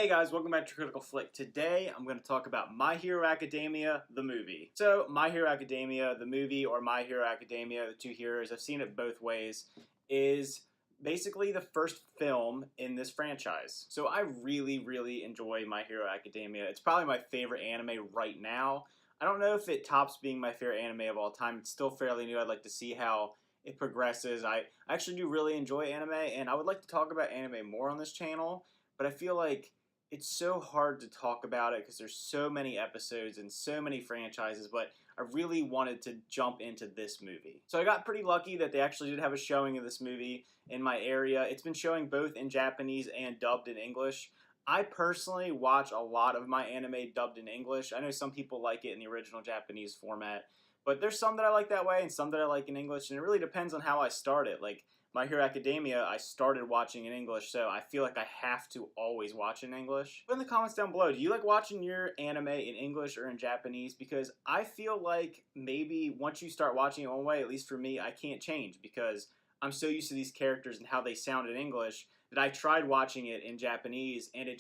Hey guys, welcome back to Critical Flick. Today I'm going to talk about My Hero Academia, the movie. So, My Hero Academia, the movie, or My Hero Academia, the two heroes, I've seen it both ways, is basically the first film in this franchise. So I really enjoy My Hero Academia. It's probably my favorite anime right now. I don't know if it tops being my favorite anime of all time. It's still fairly new. I'd like to see how it progresses. I actually do really enjoy anime, and I would like to talk about anime more on this channel, but I feel like it's so hard to talk about it because there's so many episodes and so many franchises, but I really wanted to jump into this movie. So I got pretty lucky that they actually did have a showing of this movie in my area. It's been showing both in Japanese and dubbed in English. I personally watch a lot of my anime dubbed in English. I know some people like it in the original Japanese format, but there's some that I like that way and some that I like in English, and it really depends on how I start it. Like, My Hero Academia, I started watching in English, so I feel like I have to always watch in English. Put in the comments down below, do you like watching your anime in English or in Japanese? Because I feel like maybe once you start watching it one way, at least for me, I can't change because I'm so used to these characters and how they sound in English that I tried watching it in Japanese and it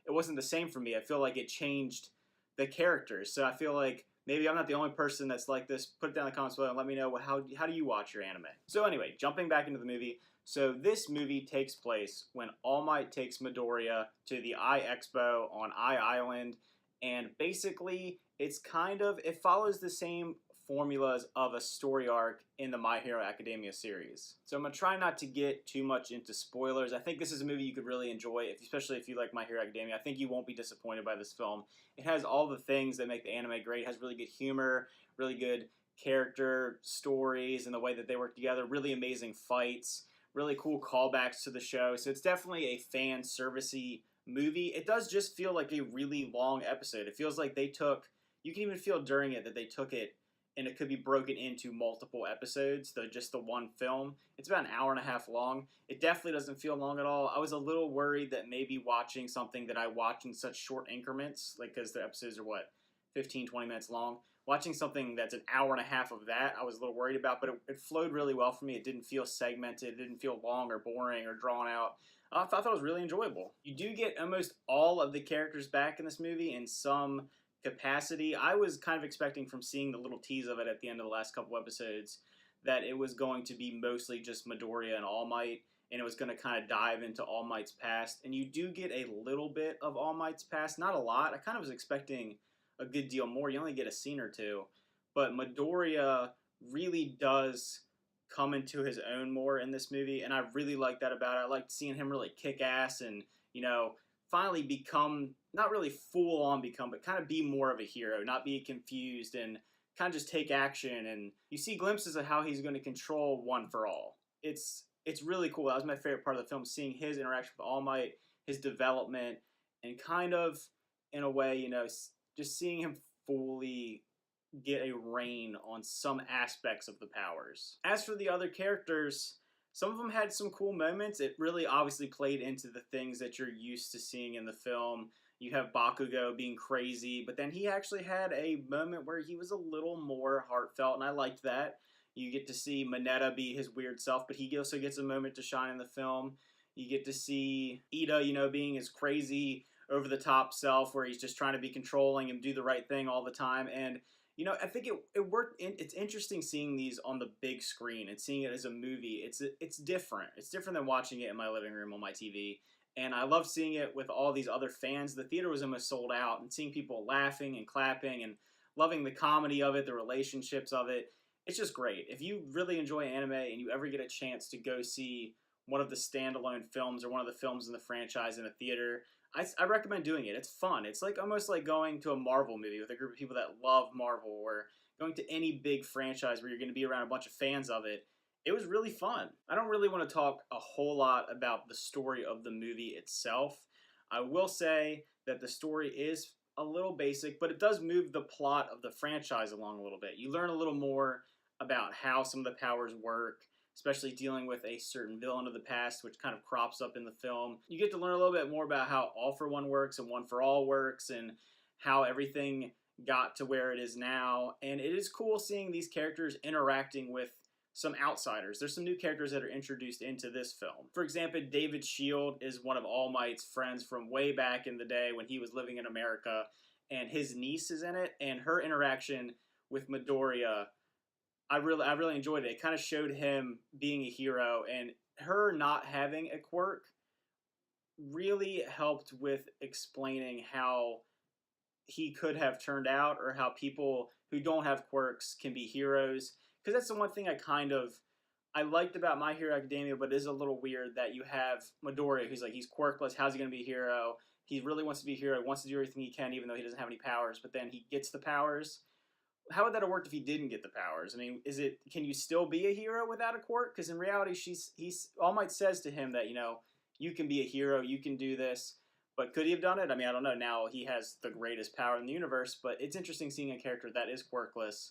wasn't the same for me. I feel like it changed the characters. So I feel like maybe I'm not the only person that's like this. Put it down in the comments below and let me know how do you watch your anime. So anyway, jumping back into the movie. So this movie takes place when All Might takes Midoriya to the Eye Expo on Eye Island, and basically it follows the same formulas of a story arc in the My Hero Academia series. So I'm going to try not to get too much into spoilers. I think this is a movie you could really enjoy, especially if you like My Hero Academia. I think you won't be disappointed by this film. It has all the things that make the anime great. It has really good humor, really good character stories and the way that they work together, really amazing fights, really cool callbacks to the show. So it's definitely a fan servicey movie. It does just feel like a really long episode. It feels like you can even feel during it that they took it and it could be broken into multiple episodes, just the one film. It's about an hour and a half long. It definitely doesn't feel long at all. I was a little worried that maybe watching something that I watch in such short increments, like because the episodes are, 15, 20 minutes long. Watching something that's an hour and a half of that, I was a little worried about, but it flowed really well for me. It didn't feel segmented. It didn't feel long or boring or drawn out. I thought it was really enjoyable. You do get almost all of the characters back in this movie in some capacity. I was kind of expecting from seeing the little tease of it at the end of the last couple episodes that it was going to be mostly just Midoriya and All Might, and it was going to kind of dive into All Might's past. And you do get a little bit of All Might's past, not a lot. I kind of was expecting a good deal more. You only get a scene or two, but Midoriya really does come into his own more in this movie, and I really like that about it. I liked seeing him really kick ass and, finally become, not really full on become, but kind of be more of a hero, not be confused and kind of just take action. And you see glimpses of how he's going to control One for All. It's really cool. That was my favorite part of the film, seeing his interaction with All Might, his development, and kind of, in a way, just seeing him fully get a reign on some aspects of the powers. As for the other characters, some of them had some cool moments. It really obviously played into the things that you're used to seeing in the film. You have Bakugo being crazy, but then he actually had a moment where he was a little more heartfelt, and I liked that. You get to see Mineta be his weird self, but he also gets a moment to shine in the film. You get to see Ida, being his crazy, over-the-top self, where he's just trying to be controlling and do the right thing all the time. And I think it worked. It's interesting seeing these on the big screen and seeing it as a movie. It's different. It's different than watching it in my living room on my TV. And I love seeing it with all these other fans. The theater was almost sold out, and seeing people laughing and clapping and loving the comedy of it, the relationships of it. It's just great. If you really enjoy anime and you ever get a chance to go see one of the standalone films or one of the films in the franchise in a theater, I recommend doing it. It's fun. It's almost like going to a Marvel movie with a group of people that love Marvel, or going to any big franchise where you're going to be around a bunch of fans of it. It was really fun. I don't really want to talk a whole lot about the story of the movie itself. I will say that the story is a little basic, but it does move the plot of the franchise along a little bit. You learn a little more about how some of the powers work, especially dealing with a certain villain of the past, which kind of crops up in the film. You get to learn a little bit more about how All for One works and One for All works, and how everything got to where it is now. And it is cool seeing these characters interacting with some outsiders. There's some new characters that are introduced into this film. For example, David Shield is one of All Might's friends from way back in the day when he was living in America, and his niece is in it, and her interaction with Midoriya, I really enjoyed it. It kind of showed him being a hero, and her not having a quirk really helped with explaining how he could have turned out, or how people who don't have quirks can be heroes. Because that's the one thing I liked about My Hero Academia, but it is a little weird that you have Midoriya, who's like, he's quirkless, how's he going to be a hero? He really wants to be a hero, he wants to do everything he can, even though he doesn't have any powers, but then he gets the powers. How would that have worked if he didn't get the powers? I mean, can you still be a hero without a quirk? Because in reality, All Might says to him that, you can be a hero, you can do this. But could he have done it? I mean, I don't know. Now he has the greatest power in the universe, but it's interesting seeing a character that is quirkless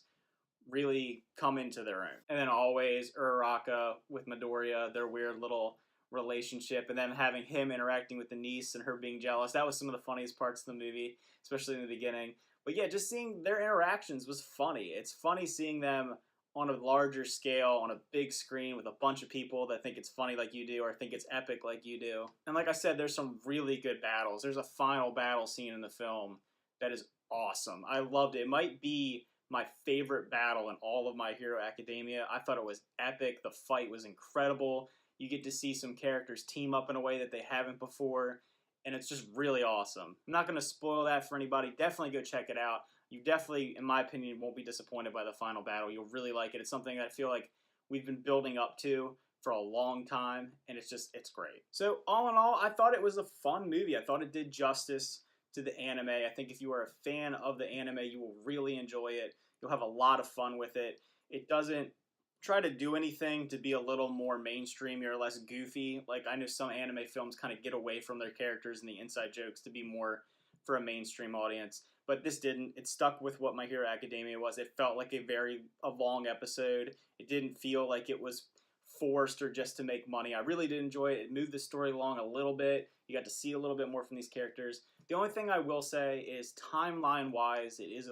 really come into their own. And then always Uraraka with Midoriya, their weird little relationship, and then having him interacting with the niece and her being jealous. That was some of the funniest parts of the movie, especially in the beginning. But yeah, just seeing their interactions was funny. It's funny seeing them on a larger scale, on a big screen with a bunch of people that think it's funny like you do, or think it's epic like you do. And like I said, there's some really good battles. There's a final battle scene in the film that is awesome. I loved it. It might be my favorite battle in all of My Hero Academia. I thought it was epic. The fight was incredible. You get to see some characters team up in a way that they haven't before, and it's just really awesome. I'm not going to spoil that for anybody. Definitely go check it out. You definitely, in my opinion, won't be disappointed by the final battle. You'll really like it. It's something that I feel like we've been building up to for a long time, and it's great. So all in all, I thought it was a fun movie. I thought it did justice to the anime. I think if you are a fan of the anime, you will really enjoy it. You'll have a lot of fun with it. It doesn't try to do anything to be a little more mainstream or less goofy. Like, I know some anime films kind of get away from their characters and the inside jokes to be more for a mainstream audience. But this didn't. It stuck with what My Hero Academia was. It felt like a long episode. It didn't feel like it was forced or just to make money. I really did enjoy it. It moved the story along a little bit. You got to see a little bit more from these characters. The only thing I will say is timeline-wise, it is,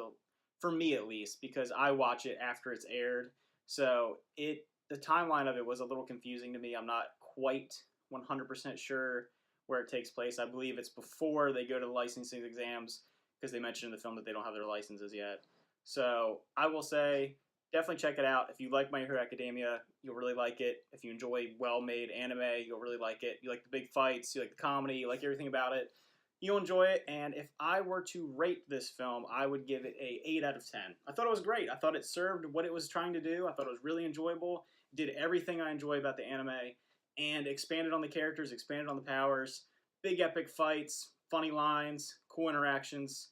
for me at least, because I watch it after it's aired. So the timeline of it was a little confusing to me. I'm not quite 100% sure where it takes place. I believe it's before they go to the licensing exams, because they mentioned in the film that they don't have their licenses yet. So I will say, definitely check it out. If you like My Hero Academia, you'll really like it. If you enjoy well-made anime, you'll really like it. You like the big fights, you like the comedy, you like everything about it, you'll enjoy it. And if I were to rate this film, I would give it a 8 out of 10. I thought it was great. I thought it served what it was trying to do. I thought it was really enjoyable. It did everything I enjoy about the anime, and expanded on the characters, expanded on the powers, big epic fights, funny lines, cool interactions.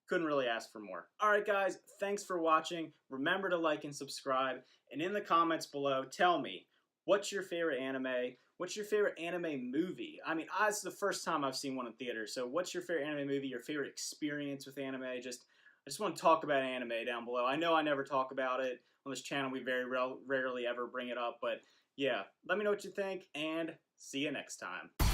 Couldn't really ask for more. Alright guys, thanks for watching. Remember to like and subscribe. And in the comments below, tell me, what's your favorite anime? What's your favorite anime movie? I mean, it's the first time I've seen one in theaters, so what's your favorite anime movie, your favorite experience with anime? I just want to talk about anime down below. I know I never talk about it on this channel. We very rarely ever bring it up, but yeah, let me know what you think, and see you next time.